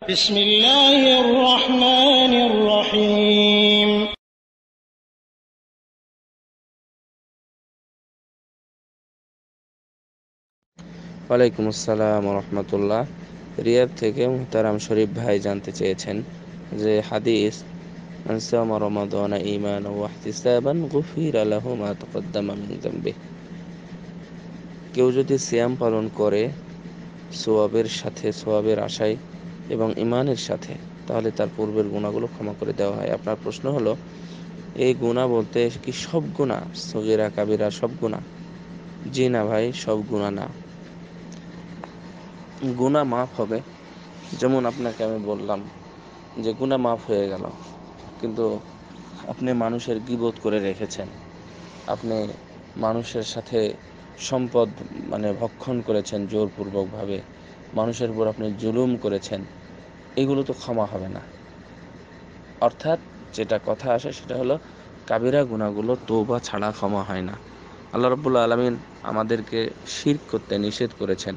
بسم الله الرحمن الرحيم ওয়ালাইকুম আসসালাম রহমতুল্লাহ। রিয়াদ থেকে মুহতারাম শরীফ ভাই জানতে চেয়েছেন যে হাদিস মান সামা রমাদান ঈমানান ওয়া ইহতিসাবান গুফিরা লাহু মা তাকাদ্দামা মিন যামবিহি। কেউ যদি সিয়াম পালন করে সওয়াবের সাথে, সওয়াবের আশায় এবং ঈমানের সাথে, তাহলে তার পূর্বের গুনাহগুলো ক্ষমা করে দেওয়া হয়। আপনার প্রশ্ন হলো, এই গুনাহ বলতে কি সব গুনাহ, সগীরা কাবিরা সব গুনাহ? জি না ভাই, সব গুনাহ না। গুনাহ মাফ হবে। যেমন আপনাকে আমি বললাম যে গুনাহ মাফ হয়ে গেল, কিন্তু আপনি মানুষের গীবত করে রেখেছেন, আপনি মানুষের সাথে সম্পদ ভক্ষণ করেছেন জোরপূর্বকভাবে, মানুষের উপর আপনি জুলুম করেছেন, এগুলো তো ক্ষমা হবে না। অর্থাৎ যেটা কথা আসে সেটা হলো, কাবিরা গুনাহগুলো তওবা ছাড়া ক্ষমা হয় না। আল্লাহ রাব্বুল আলামিন আমাদেরকে শিরক করতে নিষেধ করেছেন,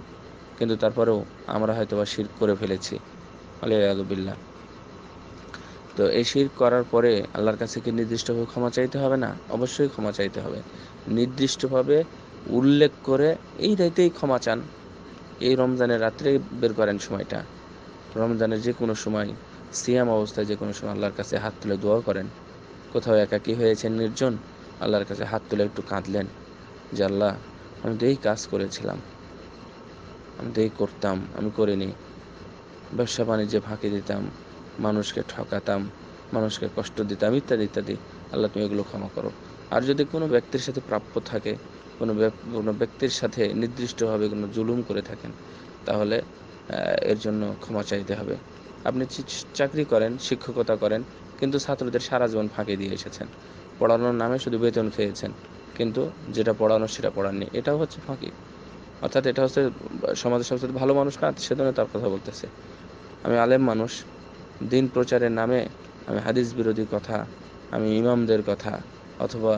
কিন্তু তারপরেও আমরা হয়তোবা শিরক করে ফেলেছি, আলিয়াযু বিল্লাহ। তো এই শিরক করার পরে আল্লাহর কাছে কি নির্দিষ্টভাবে ক্ষমা চাইতে হবে না? অবশ্যই ক্ষমা চাইতে হবে। নির্দিষ্টভাবে উল্লেখ করে এই রাতেই ক্ষমা চান, এই রমজানের রাত্রে বের করেন সময়টা, রমজানের যে কোনো সময়, সিয়াম অবস্থায় যে কোনো সময় আল্লাহর কাছে হাত তুলে দোয়া করেন। কোথাও একাকী হয়েছেন, নির্জন, আল্লাহর কাছে হাত তুলে একটু কাঁদলেন যে আল্লাহ, আমি তো এই কাজ করেছিলাম, আমি তো এই করতাম, আমি করিনি, ব্যবসা বাণিজ্যে ফাঁকি দিতাম, মানুষকে ঠকাতাম, মানুষকে কষ্ট দিতাম, ইত্যাদি ইত্যাদি। আল্লাহ তুমি এগুলো ক্ষমা করো। আর যদি কোনো ব্যক্তির সাথে প্রাপ্য থাকে, কোনো ব্যক্তির সাথে নির্দিষ্টভাবে কোনো জুলুম করে থাকেন, তাহলে এর জন্য ক্ষমা চাইতে হবে। আপনি চাকরি করেন, শিক্ষকতা করেন, কিন্তু ছাত্রদের সারা জীবন ফাঁকি দিয়ে এসেছেন, পড়ানোর নামে শুধু বেতন খেয়েছেন, কিন্তু যেটা পড়ানো সেটা পড়াননি, এটাও হচ্ছে ফাঁকি। অর্থাৎ এটা হচ্ছে সমাজের সবচেয়ে ভালো মানুষ না, সেজন্য তার কথা বলতেছে। আমি আলেম মানুষ, দিন প্রচারের নামে আমি হাদিস বিরোধী কথা, আমি ইমামদের কথা, অথবা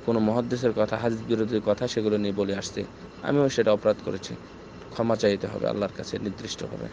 কোনো মুহাদ্দিসের কথা, হাদিস বিরোধী কথা, সেগুলো নিয়ে বলে আসছি। আমিও সেটা অপরাধ করেছি, ক্ষমা চাইতে হবে আল্লাহর কাছে নির্দিষ্টভাবে।